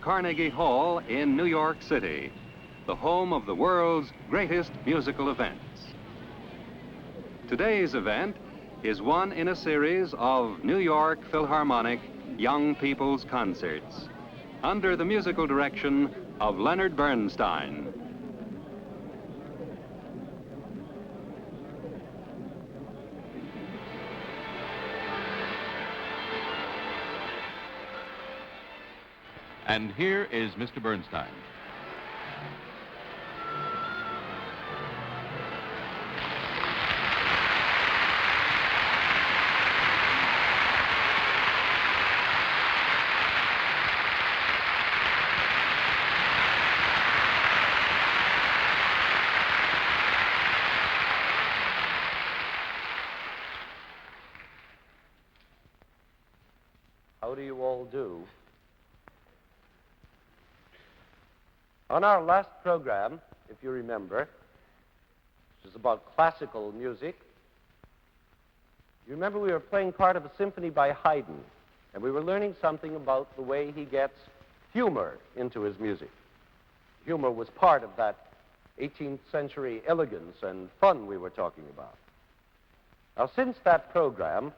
Carnegie Hall in New York City, the home of the world's greatest musical events. Today's event is one in a series of New York Philharmonic Young People's Concerts under the musical direction of Leonard Bernstein. And here is Mr. Bernstein. How do you all do? On our last program, if you remember, which is about classical music, you remember we were playing part of a symphony by Haydn, and we were learning something about the way he gets humor into his music. Humor was part of that 18th century elegance and fun we were talking about. Now, since that program,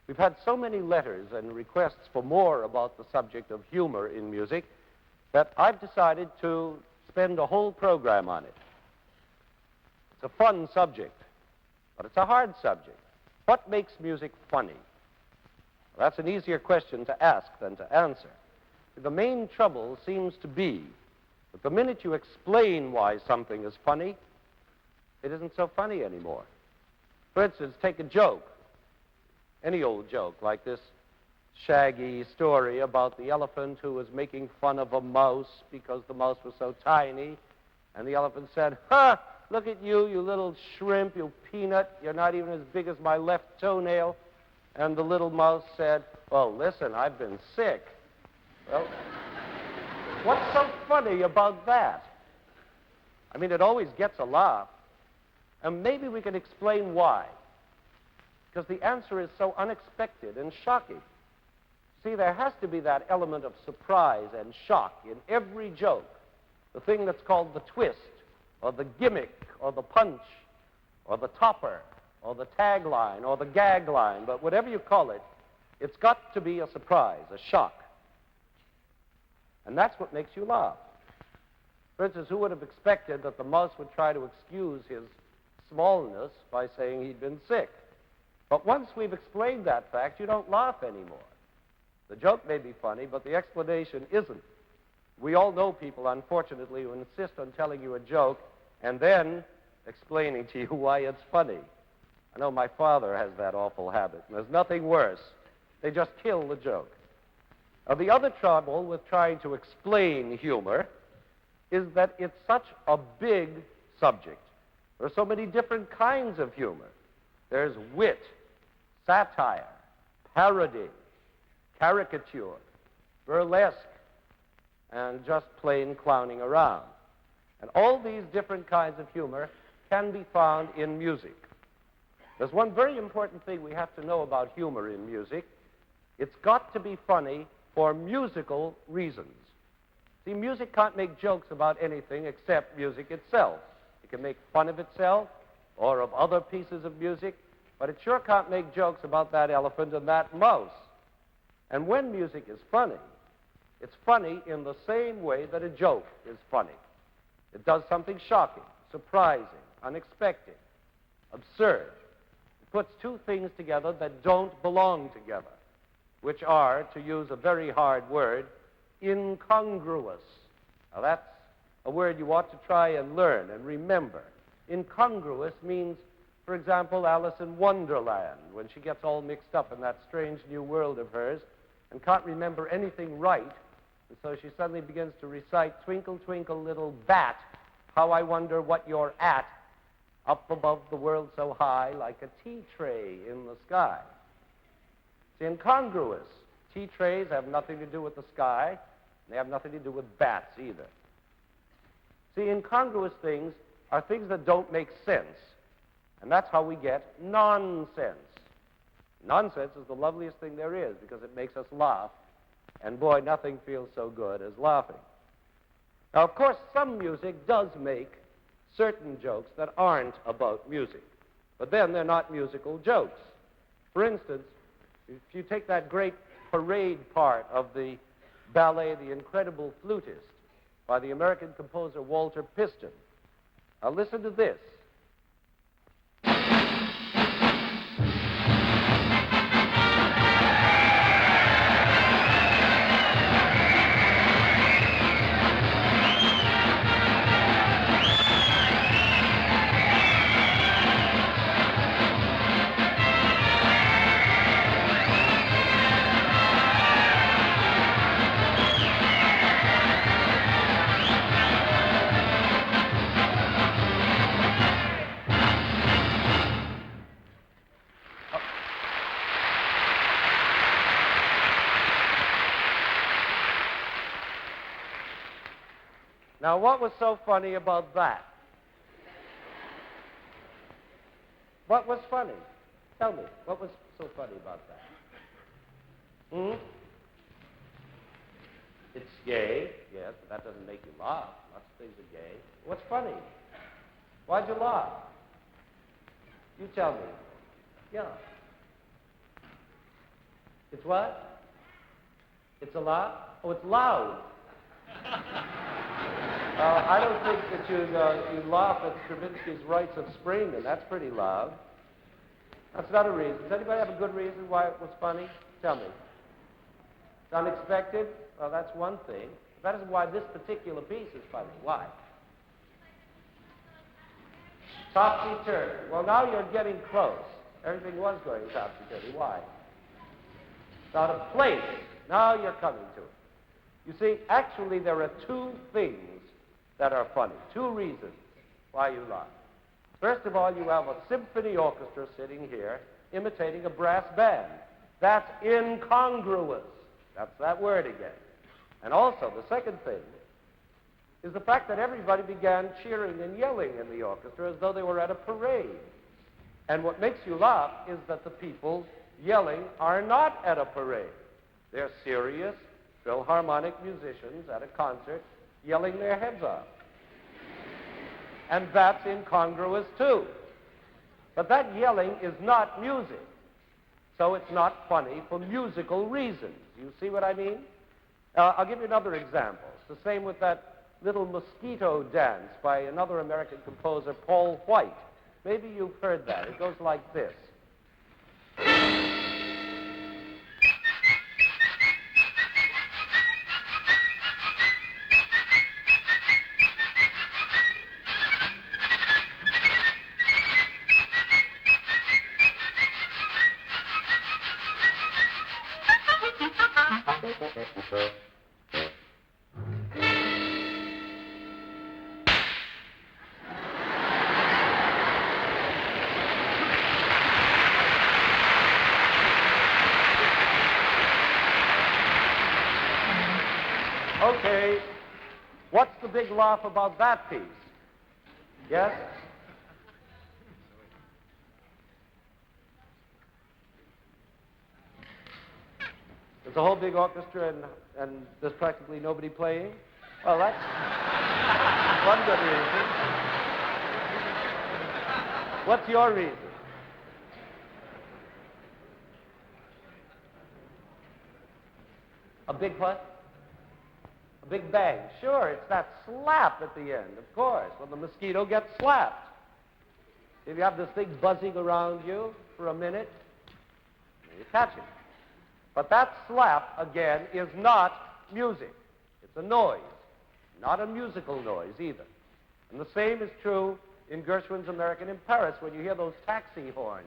we've had so many letters and requests for more about the subject of humor in music that I've decided to spend a whole program on it. It's a fun subject, but it's a hard subject. What makes music funny? Well, that's an easier question to ask than to answer. The main trouble seems to be that the minute you explain why something is funny, it isn't so funny anymore. For instance, take a joke, any old joke, like this shaggy story about the elephant who was making fun of a mouse because the mouse was so tiny. And the elephant said, "Ha! Look at you, you little shrimp, you peanut. You're not even as big as my left toenail." And the little mouse said, "Well, listen, I've been sick." Well, what's so funny about that? I mean, it always gets a laugh. And maybe we can explain why. Because the answer is so unexpected and shocking. See, there has to be that element of surprise and shock in every joke. The thing that's called the twist, or the gimmick, or the punch, or the topper, or the tagline, or the gag line. But whatever you call it, it's got to be a surprise, a shock. And that's what makes you laugh. For instance, who would have expected that the mouse would try to excuse his smallness by saying he'd been sick? But once we've explained that fact, you don't laugh anymore. The joke may be funny, but the explanation isn't. We all know people, unfortunately, who insist on telling you a joke and then explaining to you why it's funny. I know my father has that awful habit, and there's nothing worse. They just kill the joke. Now, the other trouble with trying to explain humor is that it's such a big subject. There are so many different kinds of humor. There's wit, satire, parody, caricature, burlesque, and just plain clowning around. And all these different kinds of humor can be found in music. There's one very important thing we have to know about humor in music. It's got to be funny for musical reasons. See, music can't make jokes about anything except music itself. It can make fun of itself or of other pieces of music, but it sure can't make jokes about that elephant and that mouse. And when music is funny, it's funny in the same way that a joke is funny. It does something shocking, surprising, unexpected, absurd. It puts two things together that don't belong together, which are, to use a very hard word, incongruous. Now, that's a word you ought to try and learn and remember. Incongruous means, for example, Alice in Wonderland, when she gets all mixed up in that strange new world of hers and can't remember anything right, and so she suddenly begins to recite, "Twinkle, twinkle, little bat, how I wonder what you're at, up above the world so high, like a tea tray in the sky." It's incongruous. Tea trays have nothing to do with the sky, and they have nothing to do with bats either. See, incongruous things are things that don't make sense, and that's how we get nonsense. Nonsense is the loveliest thing there is because it makes us laugh And boy, nothing feels so good as laughing. Now, of course, some music does make certain jokes that aren't about music. But then they're not musical jokes. For instance, if you take that great parade part of the ballet, The Incredible Flutist, by the American composer Walter Piston. Now listen to this. Now, what was so funny about that? What was funny? Tell me, what was so funny about that? It's gay, yes, but that doesn't make you laugh. Lots of things are gay. What's funny? Why'd you laugh? You tell me. Yeah. It's what? It's a laugh? Oh, it's loud. I don't think that you laugh at Stravinsky's Rites of Spring, and that's pretty loud. That's not a reason. Does anybody have a good reason why it was funny? Tell me. It's unexpected? Well, that's one thing. That isn't why this particular piece is funny. Why? Topsy-turvy. Well, now you're getting close. Everything was going topsy-turvy. Why? It's out of place. Now you're coming to it. You see, actually, there are two things that are funny. Two reasons why you laugh. First of all, you have a symphony orchestra sitting here imitating a brass band. That's incongruous. That's that word again. And also, the second thing is the fact that everybody began cheering and yelling in the orchestra as though they were at a parade. And what makes you laugh is that the people yelling are not at a parade. They're serious Philharmonic musicians at a concert yelling their heads off. And that's incongruous too. But that yelling is not music. So it's not funny for musical reasons. You see what I mean? I'll give you another example. It's the same with that little mosquito dance by another American composer, Paul White. Maybe you've heard that. It goes like this. Okay, what's the big laugh about that piece? Yes? There's a whole big orchestra and there's practically nobody playing? Well, that's one good reason. What's your reason? A big what? A big bang. Sure, it's that slap at the end, of course, when the mosquito gets slapped. If you have this thing buzzing around you for a minute, you catch it. But that slap, again, is not music. It's a noise, not a musical noise either. And the same is true in Gershwin's American in Paris. When you hear those taxi horns,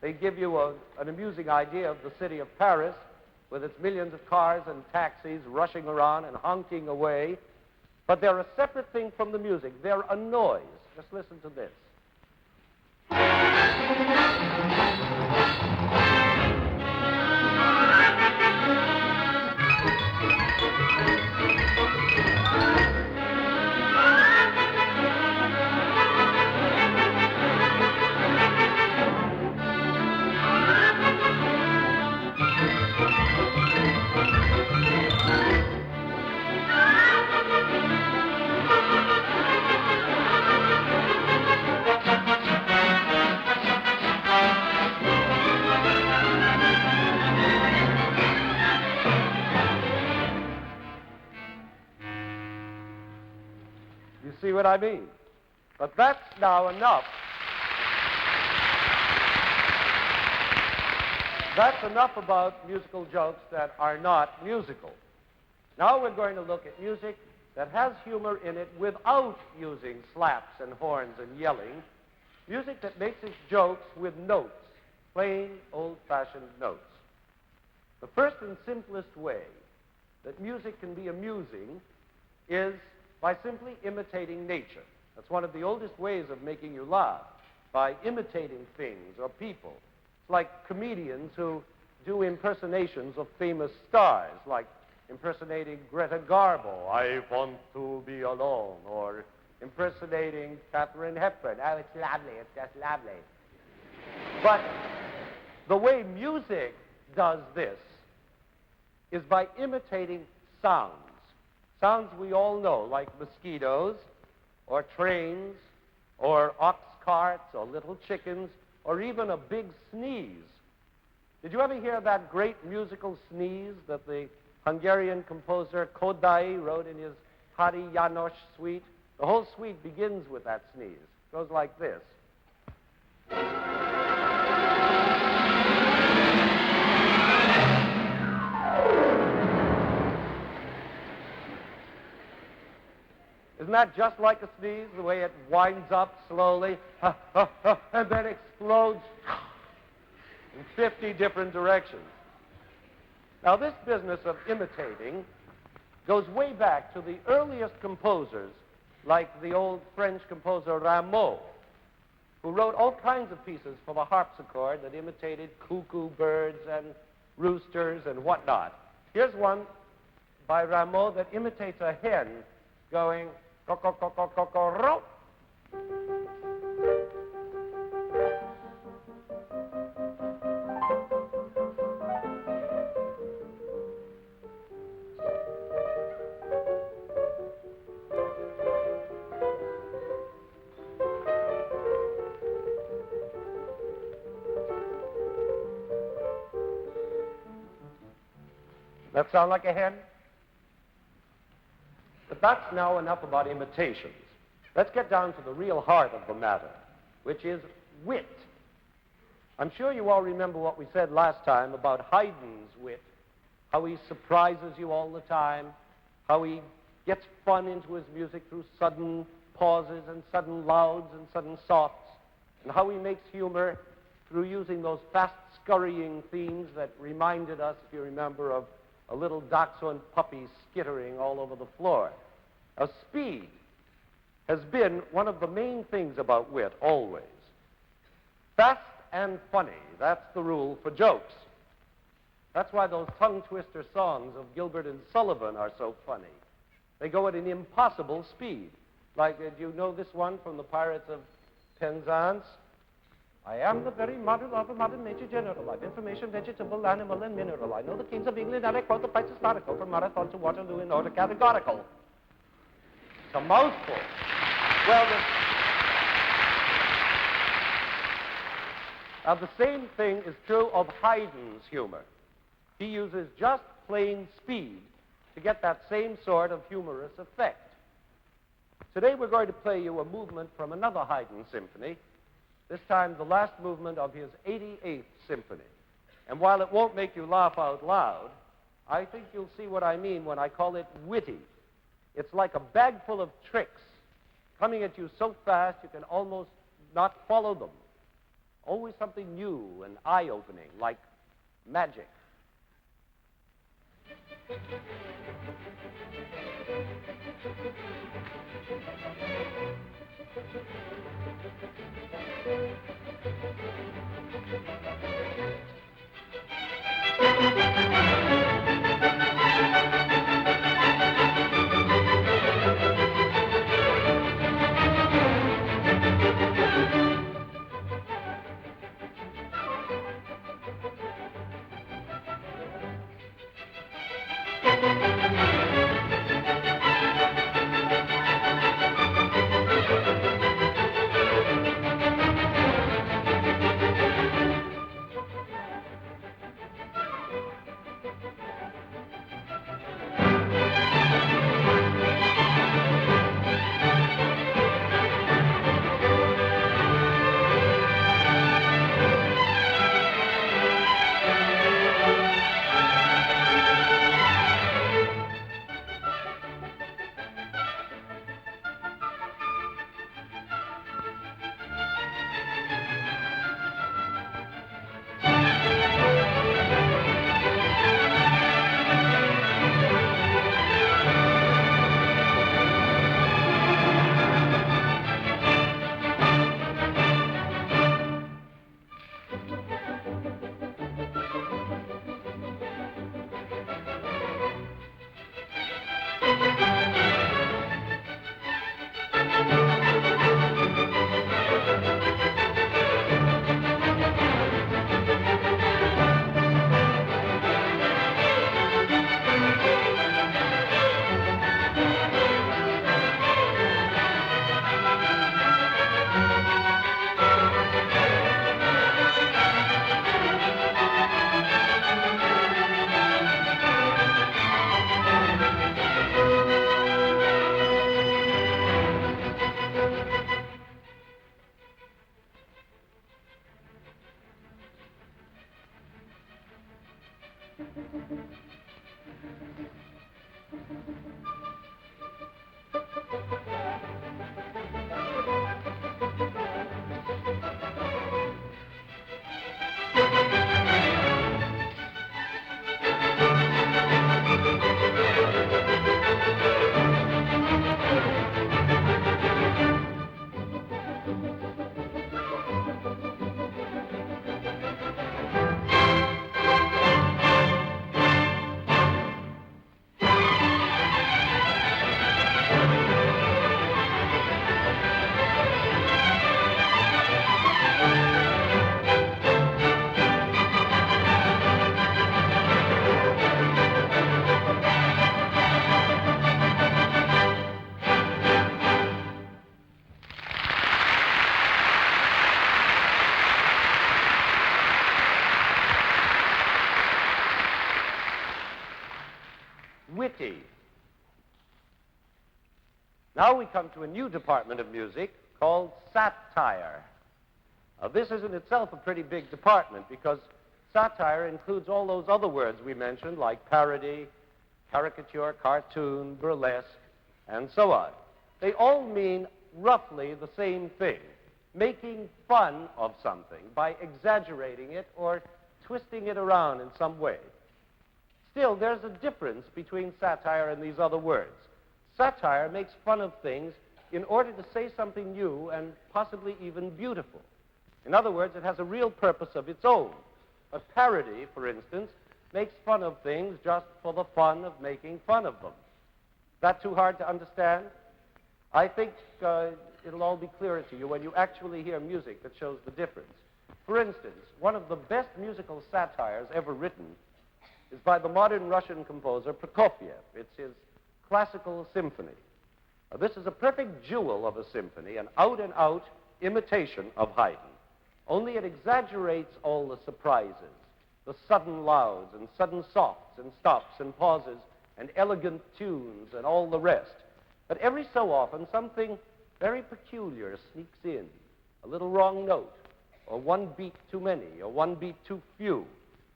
they give you an amusing idea of the city of Paris with its millions of cars and taxis rushing around and honking away. But they're a separate thing from the music. They're a noise. Just listen to this. what I mean? But that's now enough. That's enough about musical jokes that are not musical. Now we're going to look at music that has humor in it without using slaps and horns and yelling. Music that makes its jokes with notes, plain, old-fashioned notes. The first and simplest way that music can be amusing is by simply imitating nature. That's one of the oldest ways of making you laugh, by imitating things or people. It's like comedians who do impersonations of famous stars, like impersonating Greta Garbo, I want to be alone, or impersonating Katharine Hepburn, oh, it's lovely, it's just lovely. But the way music does this is by imitating sounds. Sounds we all know, like mosquitoes, or trains, or ox carts, or little chickens, or even a big sneeze. Did you ever hear that great musical sneeze that the Hungarian composer Kodai wrote in his Hari János suite? The whole suite begins with that sneeze. It goes like this. Isn't that just like a sneeze, the way it winds up slowly, and then explodes in 50 different directions? Now, this business of imitating goes way back to the earliest composers, like the old French composer Rameau, who wrote all kinds of pieces for the harpsichord that imitated cuckoo birds and roosters and whatnot. Here's one by Rameau that imitates a hen going co-co-co-co-co-co-ro. That sound like a hen? But that's now enough about imitations. Let's get down to the real heart of the matter, which is wit. I'm sure you all remember what we said last time about Haydn's wit, how he surprises you all the time, how he gets fun into his music through sudden pauses and sudden louds and sudden softs, and how he makes humor through using those fast scurrying themes that reminded us, if you remember, of a little dachshund puppy skittering all over the floor. Now, speed has been one of the main things about wit, always. Fast and funny, that's the rule for jokes. That's why those tongue-twister songs of Gilbert and Sullivan are so funny. They go at an impossible speed. Like, do you know this one from the Pirates of Penzance? I am the very model of a modern nature general. I've information, vegetable, animal, and mineral. I know the kings of England, and I quote the price historical from Marathon to Waterloo in order categorical. It's a mouthful. Well, now the same thing is true of Haydn's humor. He uses just plain speed to get that same sort of humorous effect. Today we're going to play you a movement from another Haydn symphony, this time the last movement of his 88th symphony. And while it won't make you laugh out loud, I think you'll see what I mean when I call it witty. It's like a bag full of tricks coming at you so fast you can almost not follow them. Always something new and eye-opening, like magic. Witty. Now we come to a new department of music called satire. This is in itself a pretty big department because satire includes all those other words we mentioned, like parody, caricature, cartoon, burlesque, and so on. They all mean roughly the same thing, making fun of something by exaggerating it or twisting it around in some way. Still, there's a difference between satire and these other words. Satire makes fun of things in order to say something new and possibly even beautiful. In other words, it has a real purpose of its own. A parody, for instance, makes fun of things just for the fun of making fun of them. Is that too hard to understand? I think it'll all be clearer to you when you actually hear music that shows the difference. For instance, one of the best musical satires ever written is by the modern Russian composer Prokofiev. It's his classical symphony. Now, this is a perfect jewel of a symphony, an out-and-out imitation of Haydn. Only it exaggerates all the surprises, the sudden louds and sudden softs and stops and pauses and elegant tunes and all the rest. But every so often, something very peculiar sneaks in, a little wrong note, or one beat too many, or one beat too few.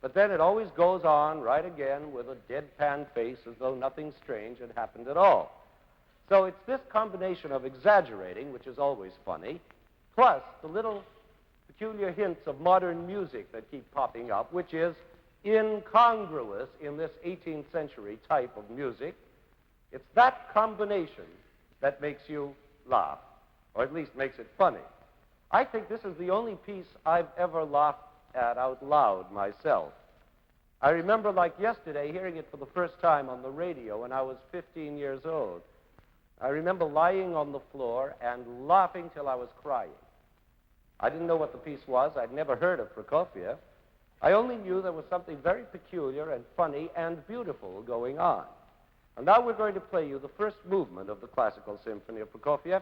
But then it always goes on right again with a deadpan face as though nothing strange had happened at all. So it's this combination of exaggerating, which is always funny, plus the little peculiar hints of modern music that keep popping up, which is incongruous in this 18th century type of music. It's that combination that makes you laugh, or at least makes it funny. I think this is the only piece I've ever laughed at out loud myself. I remember like yesterday hearing it for the first time on the radio when I was 15 years old. I remember lying on the floor and laughing till I was crying. I didn't know what the piece was. I'd never heard of Prokofiev. I only knew there was something very peculiar and funny and beautiful going on. And now we're going to play you the first movement of the classical symphony of Prokofiev,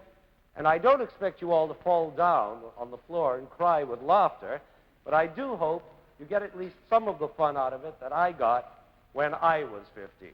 and I don't expect you all to fall down on the floor and cry with laughter, but I do hope you get at least some of the fun out of it that I got when I was 15.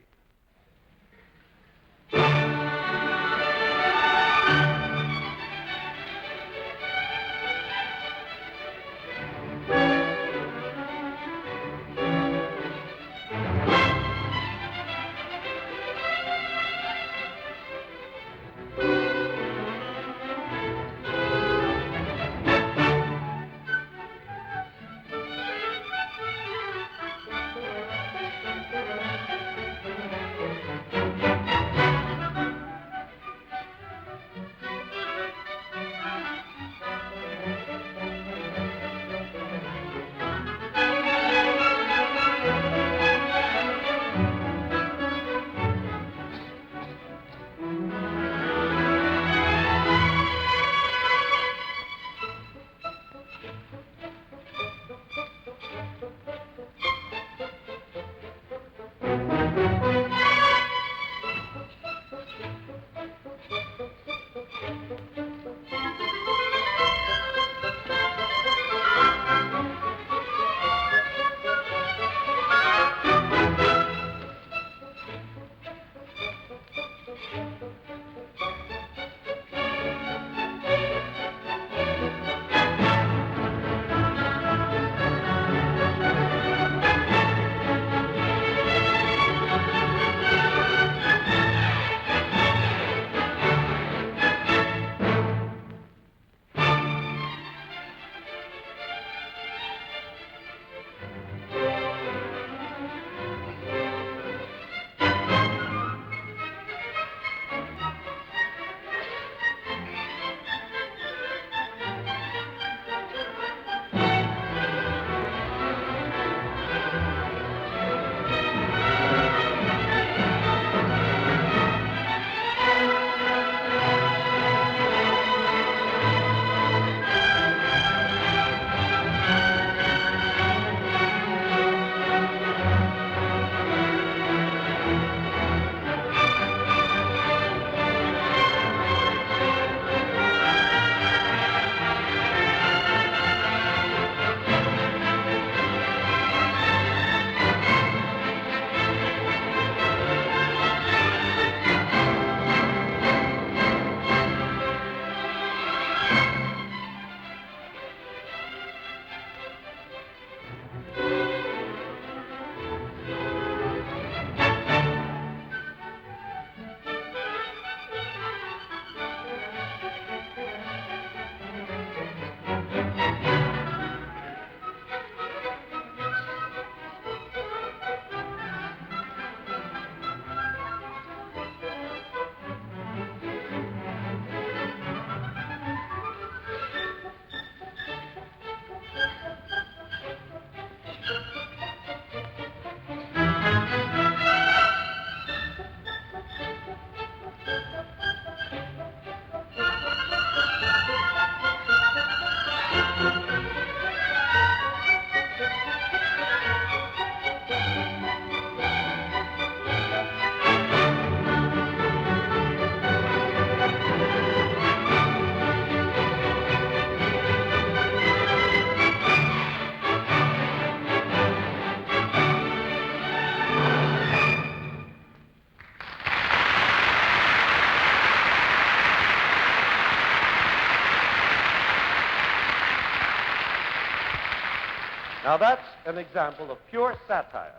Now, that's an example of pure satire.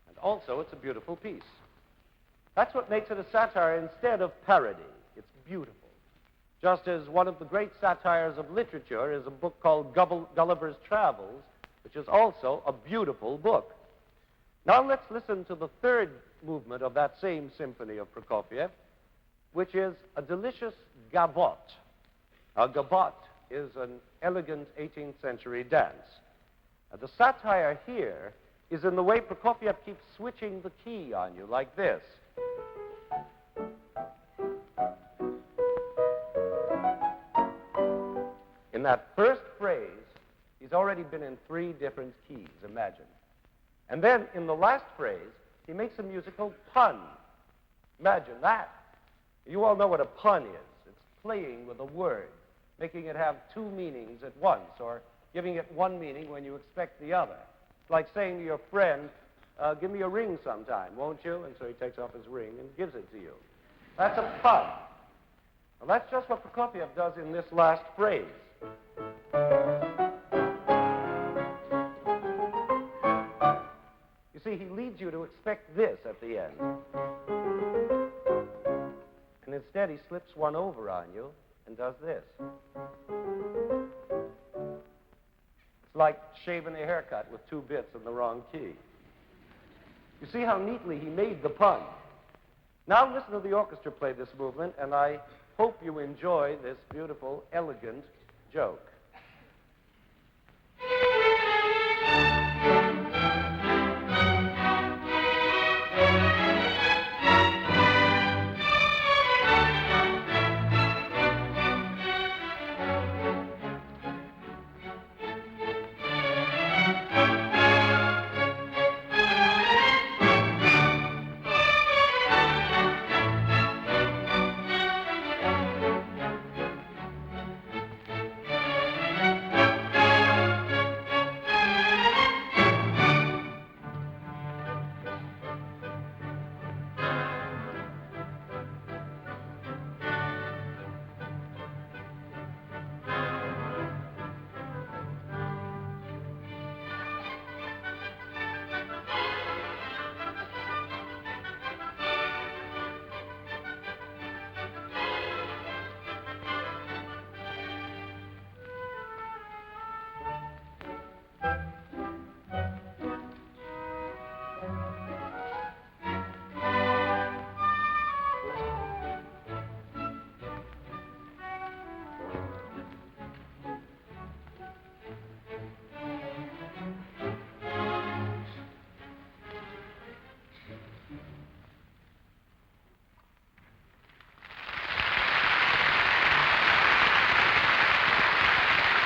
And also, it's a beautiful piece. That's what makes it a satire instead of parody. It's beautiful. Just as one of the great satires of literature is a book called Gulliver's Travels, which is also a beautiful book. Now let's listen to the third movement of that same symphony of Prokofiev, which is a delicious gavotte. A gavotte is an elegant 18th century dance. The satire here is in the way Prokofiev keeps switching the key on you, like this. In that first phrase, he's already been in 3 different keys, imagine. And then in the last phrase, he makes a musical pun. Imagine that. You all know what a pun is. It's playing with a word, making it have 2 meanings at once, or giving it one meaning when you expect the other. It's like saying to your friend, give me a ring sometime, won't you? And so he takes off his ring and gives it to you. That's a pun. Well, that's just what Prokofiev does in this last phrase. You see, he leads you to expect this at the end. And instead, he slips one over on you and does this. It's like shaving a haircut with 2 bits in the wrong key. You see how neatly he made the pun. Now listen to the orchestra play this movement, and I hope you enjoy this beautiful, elegant joke.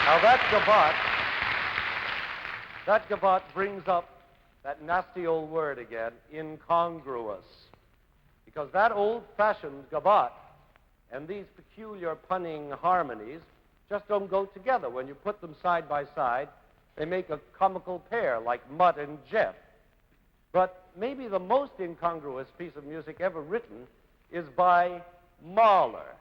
Now that gavotte brings up that nasty old word again, incongruous. Because that old-fashioned gavotte and these peculiar punning harmonies just don't go together. When you put them side by side, they make a comical pair like Mutt and Jeff. But maybe the most incongruous piece of music ever written is by Mahler,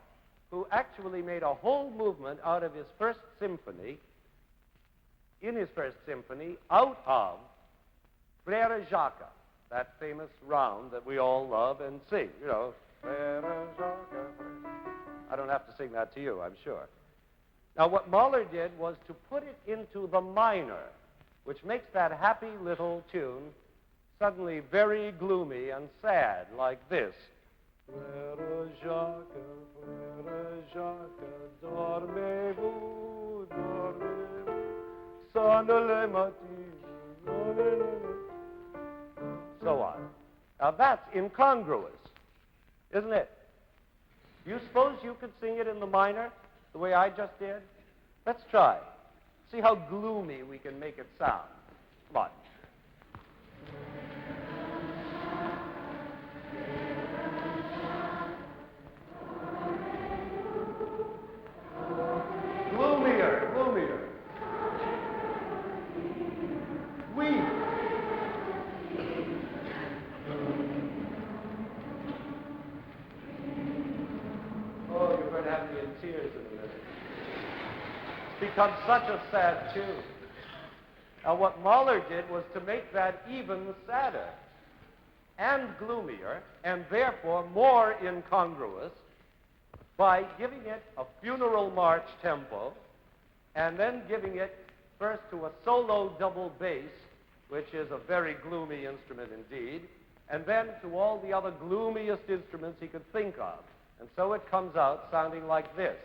who actually made a whole movement out of his first symphony, out of Frère Jacques, that famous round that we all love and sing. You know, Frère Jacques. I don't have to sing that to you, I'm sure. Now, what Mahler did was to put it into the minor, which makes that happy little tune suddenly very gloomy and sad, like this. Frère Jacques, dormez-vous, dormez-vous, sonne le matin, so on. Now that's incongruous, isn't it? Do you suppose you could sing it in the minor the way I just did? Let's try. See how gloomy we can make it sound. Come on. Gloomier. Weep. Oh, you're going to have me in tears in a minute. It's become such a sad tune. Now, what Mahler did was to make that even sadder and gloomier, and therefore more incongruous, by giving it a funeral march tempo, and then giving it first to a solo double bass, which is a very gloomy instrument indeed, and then to all the other gloomiest instruments he could think of. And so it comes out sounding like this.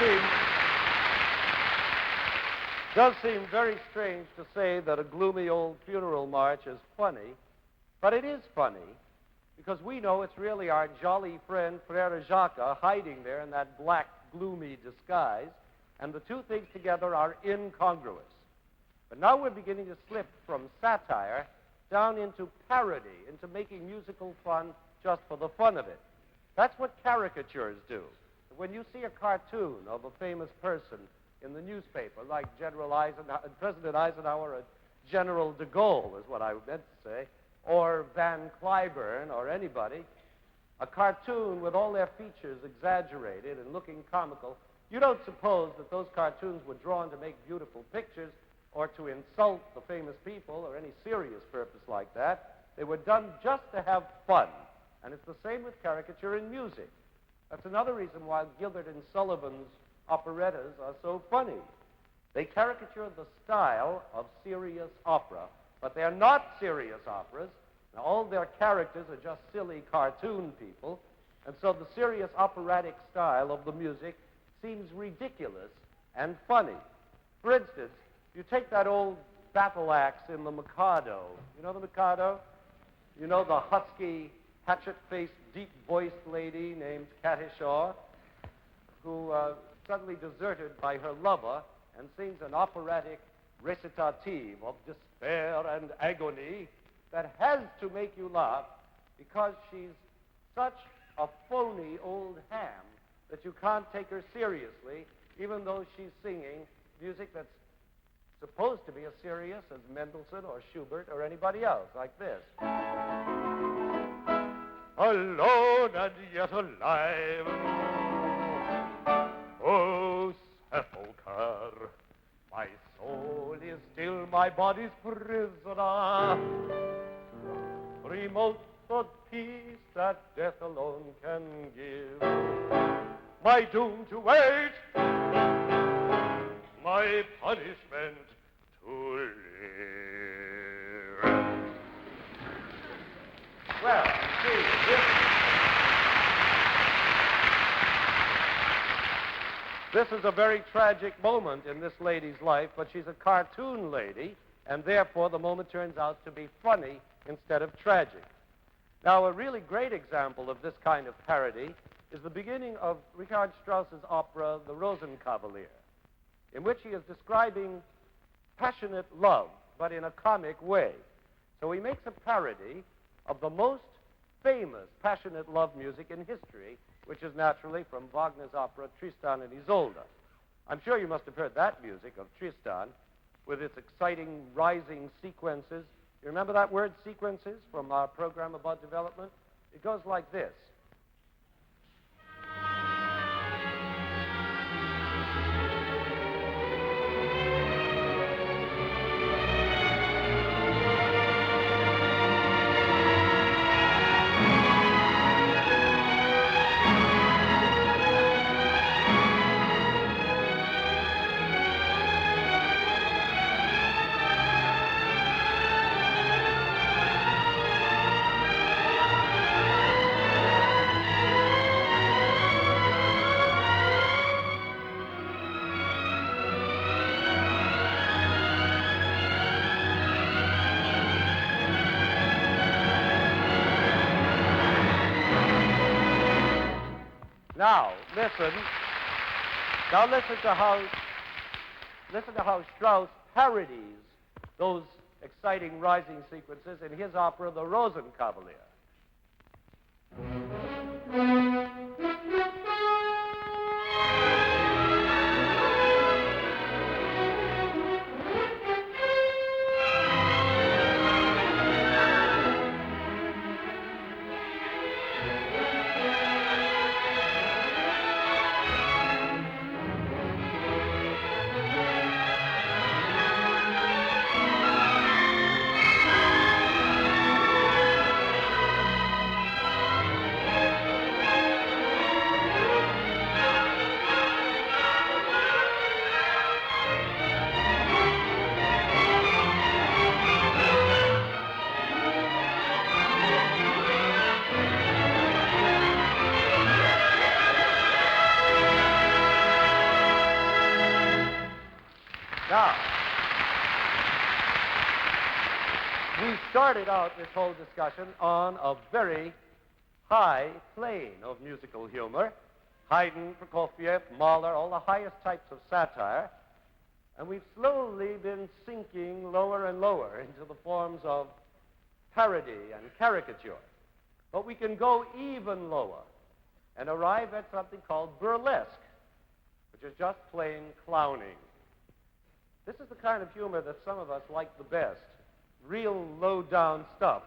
It does seem very strange to say that a gloomy old funeral march is funny, but it is funny because we know it's really our jolly friend Frere Jacques hiding there in that black, gloomy disguise, and the two things together are incongruous. But now we're beginning to slip from satire down into parody, into making musical fun just for the fun of it. That's what caricatures do. When you see a cartoon of a famous person in the newspaper, like President Eisenhower or General de Gaulle, is what I meant to say, or Van Cliburn or anybody, a cartoon with all their features exaggerated and looking comical, you don't suppose that those cartoons were drawn to make beautiful pictures or to insult the famous people or any serious purpose like that. They were done just to have fun. And it's the same with caricature in music. That's another reason why Gilbert and Sullivan's operettas are so funny. They caricature the style of serious opera, but they're not serious operas. Now, all their characters are just silly cartoon people, and so the serious operatic style of the music seems ridiculous and funny. For instance, you take that old battle axe in the Mikado. You know the Mikado? You know the husky, hatchet-faced, deep-voiced lady named Katishaw, who suddenly deserted by her lover and sings an operatic recitative of despair and agony that has to make you laugh because she's such a phony old ham that you can't take her seriously, even though she's singing music that's supposed to be as serious as Mendelssohn or Schubert or anybody else, like this. Alone and yet alive, oh sepulchre, my soul is still my body's prisoner. Remote the peace that death alone can give. My doom to wait, my punishment to live. Well, see, this is a very tragic moment in this lady's life, but she's a cartoon lady, and therefore the moment turns out to be funny instead of tragic. Now, a really great example of this kind of parody is the beginning of Richard Strauss's opera, The Rosenkavalier, in which he is describing passionate love, but in a comic way. So he makes a parody of the most famous passionate love music in history, which is naturally from Wagner's opera Tristan and Isolde. I'm sure you must have heard that music of Tristan with its exciting rising sequences. You remember that word, sequences, from our program about development? It goes like this. Now, listen to how Strauss parodies those exciting rising sequences in his opera, The Rosenkavalier. Now, we started out this whole discussion on a very high plane of musical humor. Haydn, Prokofiev, Mahler, all the highest types of satire. And we've slowly been sinking lower and lower into the forms of parody and caricature. But we can go even lower and arrive at something called burlesque, which is just plain clowning. This is the kind of humor that some of us like the best. Real low-down stuff,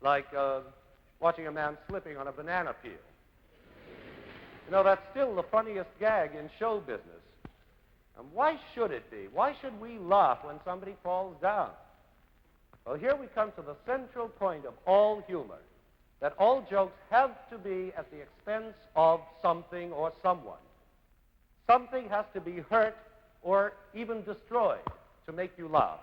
like watching a man slipping on a banana peel. You know, that's still the funniest gag in show business. And why should it be? Why should we laugh when somebody falls down? Well, here we come to the central point of all humor, that all jokes have to be at the expense of something or someone. Something has to be hurt or even destroyed to make you laugh.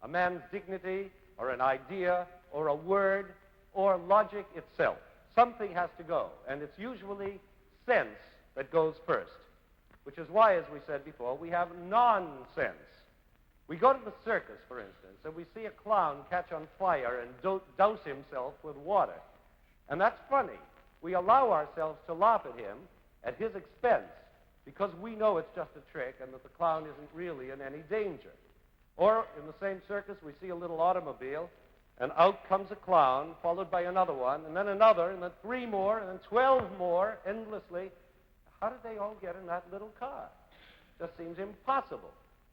A man's dignity, or an idea, or a word, or logic itself. Something has to go, and it's usually sense that goes first, which is why, as we said before, we have nonsense. We go to the circus, for instance, and we see a clown catch on fire and douse himself with water. And that's funny. We allow ourselves to laugh at him at his expense, because we know it's just a trick and that the clown isn't really in any danger. Or in the same circus, we see a little automobile, and out comes a clown, followed by another one, and then another, and then 3 more, and then 12 more, endlessly. How did they all get in that little car? Just seems impossible.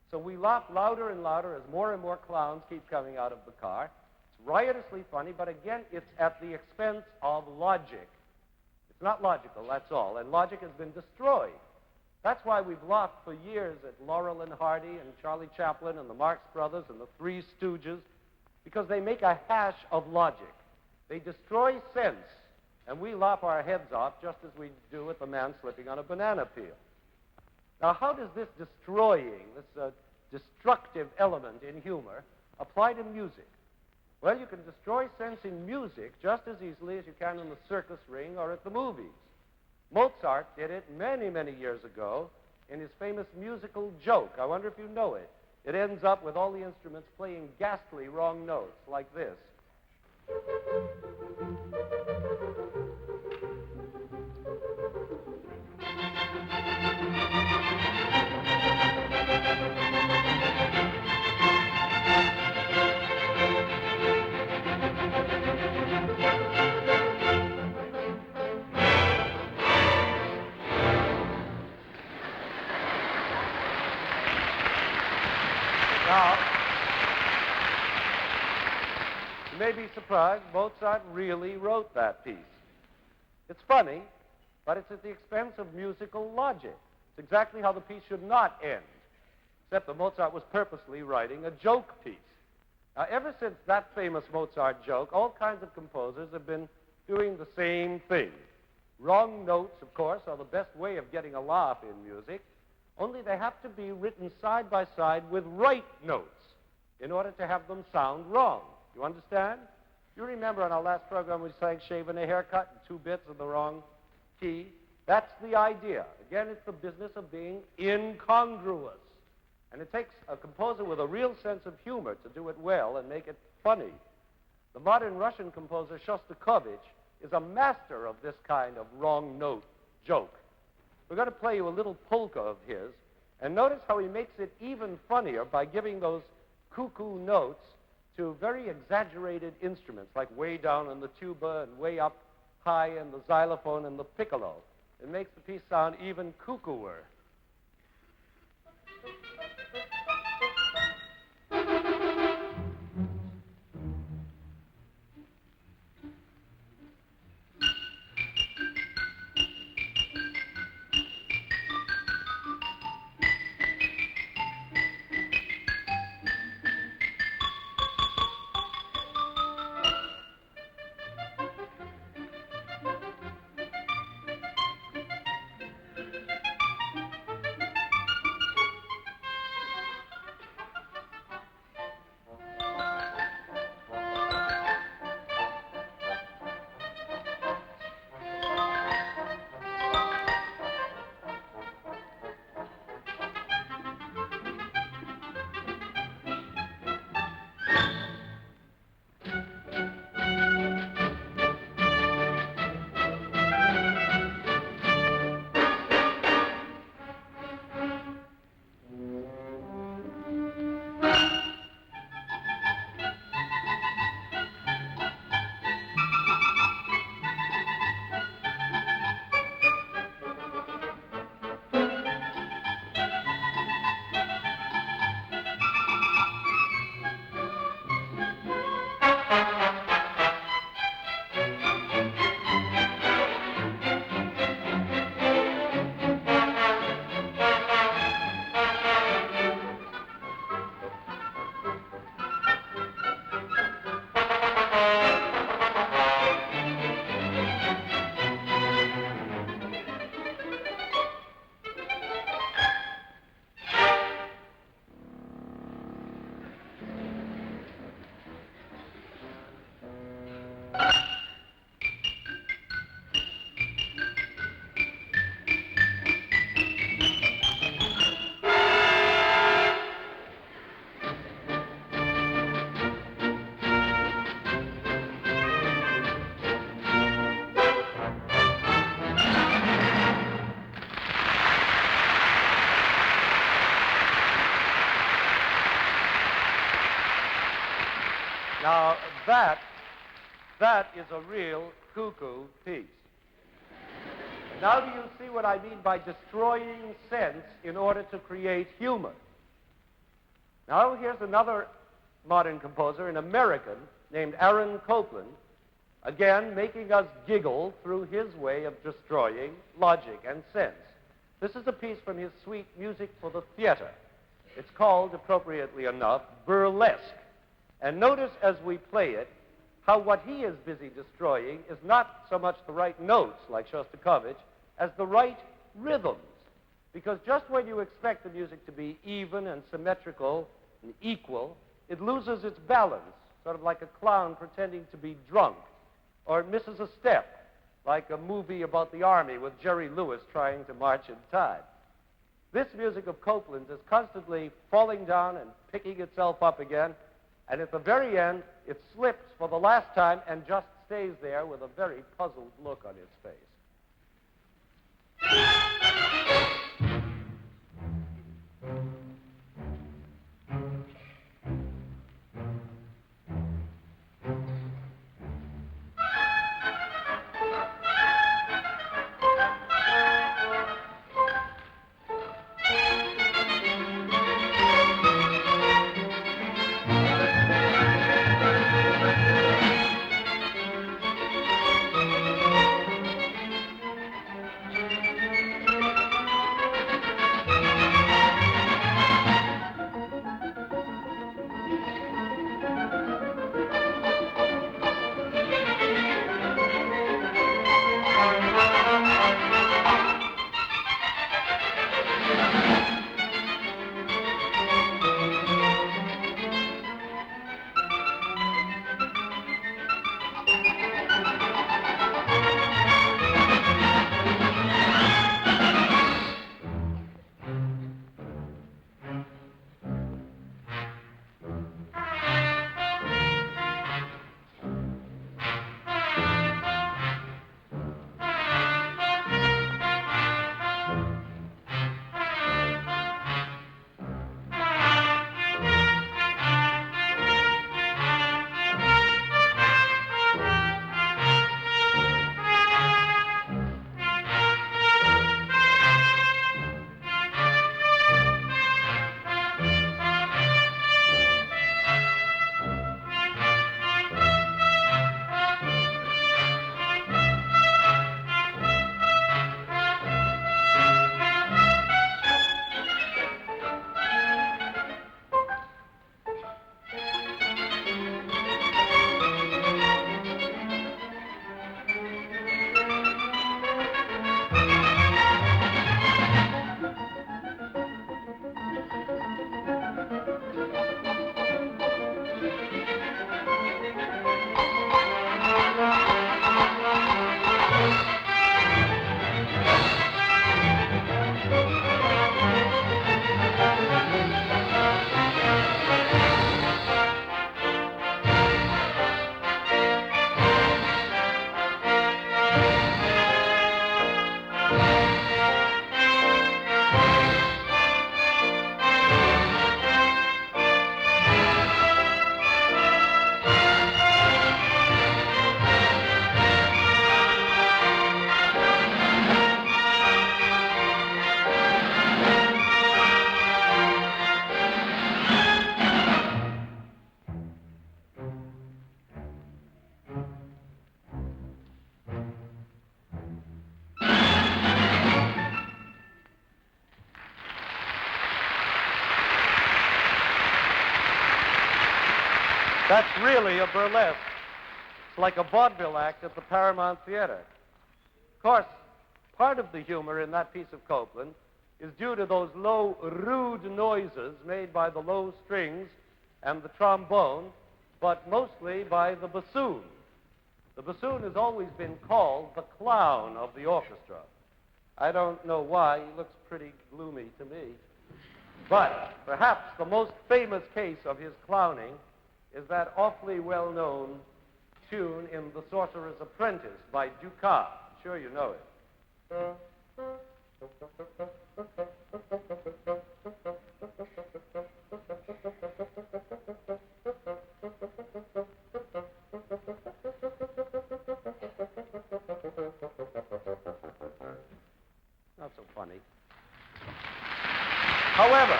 So we laugh louder and louder as more and more clowns keep coming out of the car. It's riotously funny, but again, it's at the expense of logic. It's not logical, that's all, and logic has been destroyed. That's why we've laughed for years at Laurel and Hardy and Charlie Chaplin and the Marx Brothers and the Three Stooges, because they make a hash of logic. They destroy sense, and we laugh our heads off just as we do at the man slipping on a banana peel. Now, how does this destroying, this destructive element in humor, apply to music? Well, you can destroy sense in music just as easily as you can in the circus ring or at the movies. Mozart did it many, many years ago in his famous musical joke. I wonder if you know it. It ends up with all the instruments playing ghastly wrong notes like this. may be surprised, Mozart really wrote that piece. It's funny, but it's at the expense of musical logic. It's exactly how the piece should not end, except that Mozart was purposely writing a joke piece. Now, ever since that famous Mozart joke, all kinds of composers have been doing the same thing. Wrong notes, of course, are the best way of getting a laugh in music, only they have to be written side by side with right notes in order to have them sound wrong. You understand? You remember on our last program we sang Shaving a Haircut in 2 bits in the wrong key? That's the idea. Again, it's the business of being incongruous. And it takes a composer with a real sense of humor to do it well and make it funny. The modern Russian composer Shostakovich is a master of this kind of wrong note joke. We're going to play you a little polka of his, and notice how he makes it even funnier by giving those cuckoo notes to very exaggerated instruments, like way down in the tuba and way up high in the xylophone and the piccolo. It makes the piece sound even cuckooer. Now, that is a real cuckoo piece. Now do you see what I mean by destroying sense in order to create humor? Now here's another modern composer, an American named Aaron Copland, again making us giggle through his way of destroying logic and sense. This is a piece from his suite Music for the Theater. It's called, appropriately enough, Burlesque. And notice as we play it, how what he is busy destroying is not so much the right notes, like Shostakovich, as the right rhythms. Because just when you expect the music to be even and symmetrical and equal, it loses its balance, sort of like a clown pretending to be drunk, or it misses a step, like a movie about the army with Jerry Lewis trying to march in time. This music of Copland's is constantly falling down and picking itself up again, and at the very end, it slips for the last time and just stays there with a very puzzled look on its face. That's really a burlesque. It's like a vaudeville act at the Paramount Theater. Of course, part of the humor in that piece of Copeland is due to those low, rude noises made by the low strings and the trombone, but mostly by the bassoon. The bassoon has always been called the clown of the orchestra. I don't know why. He looks pretty gloomy to me. But perhaps the most famous case of his clowning is that awfully well-known tune in The Sorcerer's Apprentice by Dukas. I'm sure you know it. Not so funny. However,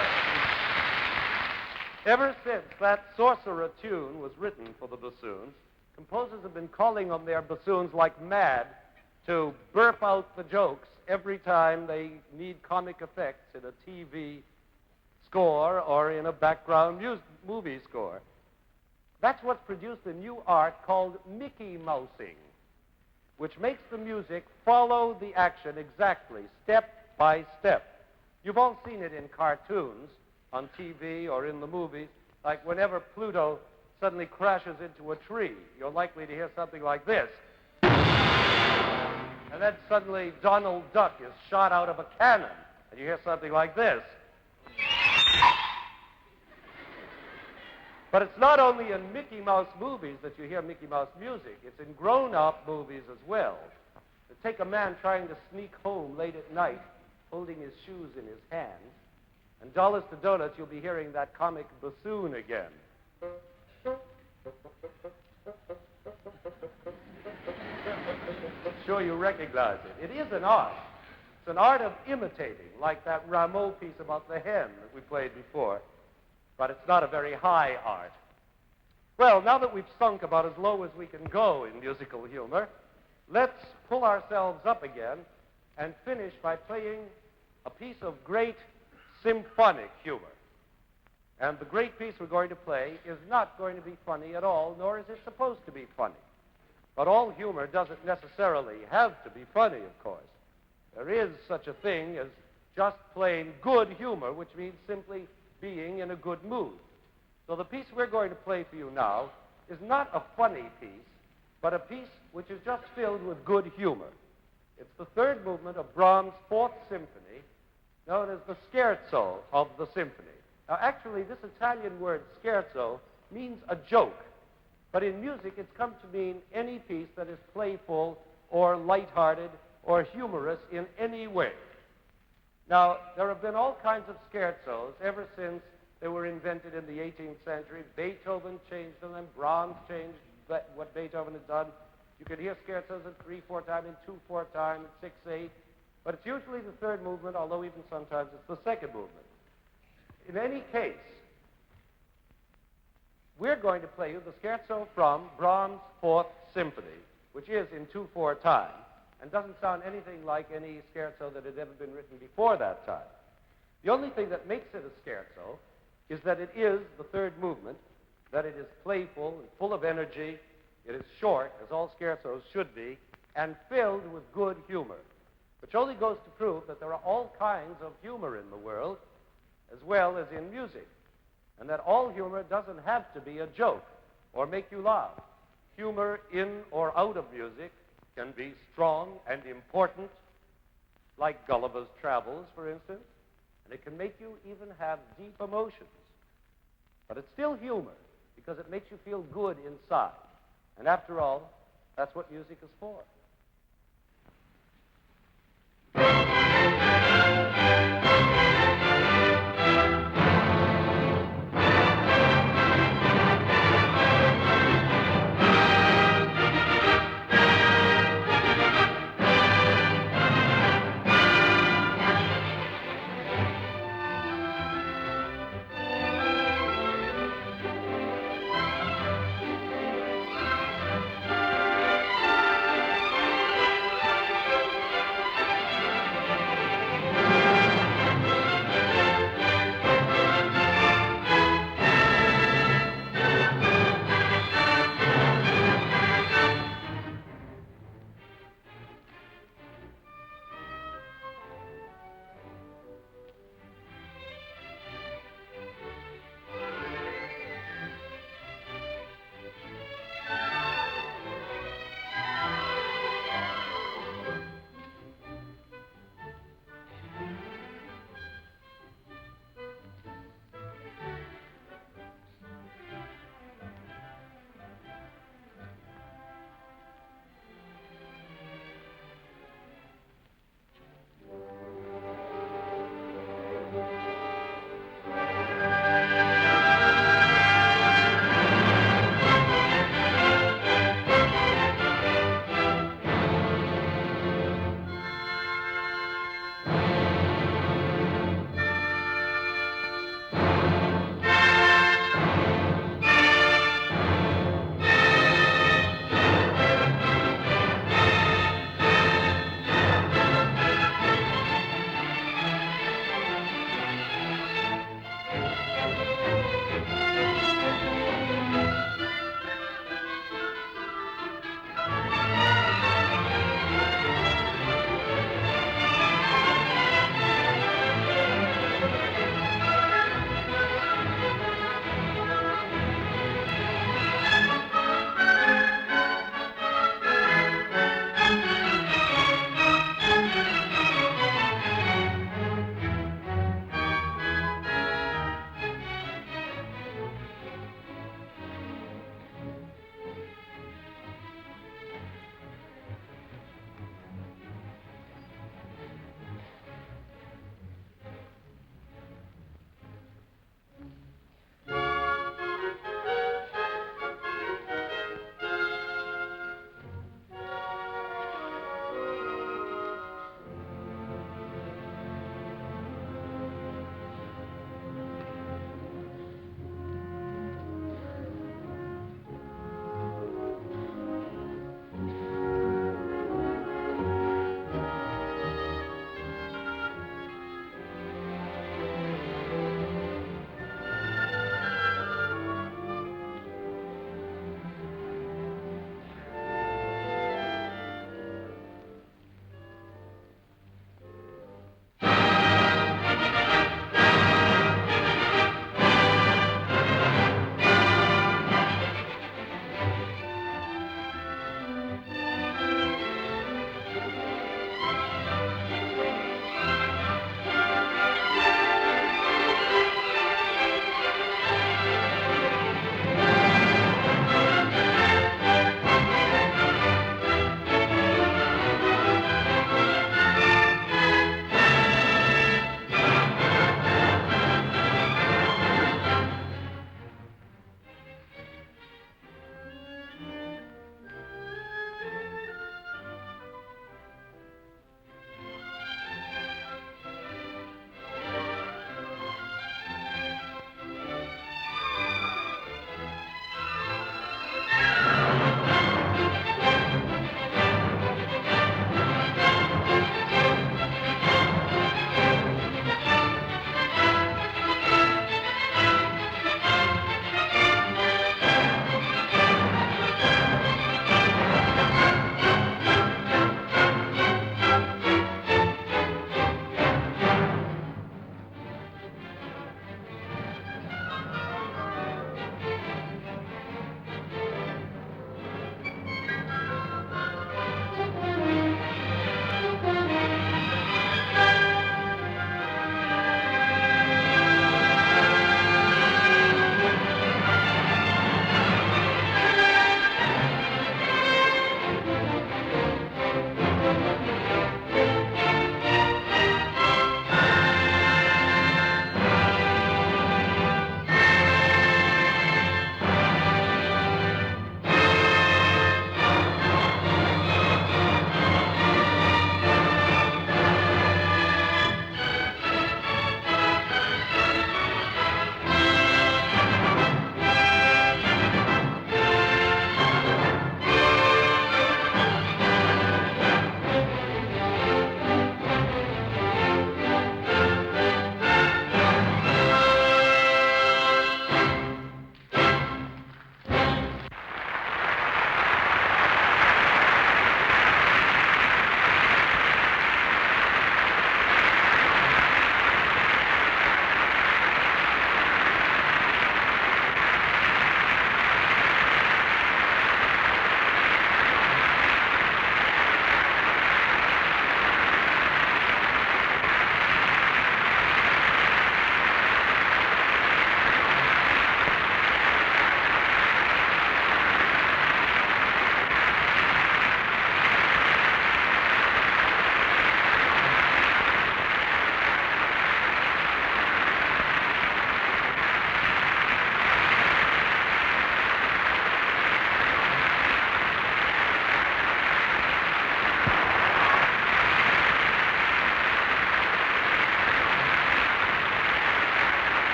ever since that Sorcerer tune was written for the bassoons, composers have been calling on their bassoons like mad to burp out the jokes every time they need comic effects in a TV score or in a background movie score. That's what's produced a new art called Mickey Mousing, which makes the music follow the action exactly, step by step. You've all seen it in cartoons, on TV, or in the movies, like whenever Pluto suddenly crashes into a tree, you're likely to hear something like this. And then suddenly Donald Duck is shot out of a cannon, and you hear something like this. But it's not only in Mickey Mouse movies that you hear Mickey Mouse music. It's in grown-up movies as well. Take a man trying to sneak home late at night, holding his shoes in his hands, and dollars to donuts, you'll be hearing that comic bassoon again. Sure you recognize it. It is an art. It's an art of imitating, like that Rameau piece about the hen that we played before. But it's not a very high art. Well, now that we've sunk about as low as we can go in musical humor, let's pull ourselves up again and finish by playing a piece of great symphonic humor. And the great piece we're going to play is not going to be funny at all, nor is it supposed to be funny. But all humor doesn't necessarily have to be funny, of course. There is such a thing as just plain good humor, which means simply being in a good mood. So the piece we're going to play for you now is not a funny piece, but a piece which is just filled with good humor. It's the third movement of Brahms' Fourth Symphony, known as the scherzo of the symphony. Now, actually, this Italian word scherzo means a joke, but in music it's come to mean any piece that is playful or lighthearted or humorous in any way. Now, there have been all kinds of scherzos ever since they were invented in the 18th century. Beethoven changed them, and Brahms changed what Beethoven had done. You could hear scherzos in 3/4 time, in 2/4 time, in 6/8, but it's usually the third movement, although even sometimes it's the second movement. In any case, we're going to play you the scherzo from Brahms' Fourth Symphony, which is in 2/4 time, and doesn't sound anything like any scherzo that had ever been written before that time. The only thing that makes it a scherzo is that it is the third movement, that it is playful and full of energy, it is short, as all scherzos should be, and filled with good humor, which only goes to prove that there are all kinds of humor in the world, as well as in music, and that all humor doesn't have to be a joke or make you laugh. Humor in or out of music can be strong and important, like Gulliver's Travels, for instance, and it can make you even have deep emotions. But it's still humor, because it makes you feel good inside. And after all, that's what music is for.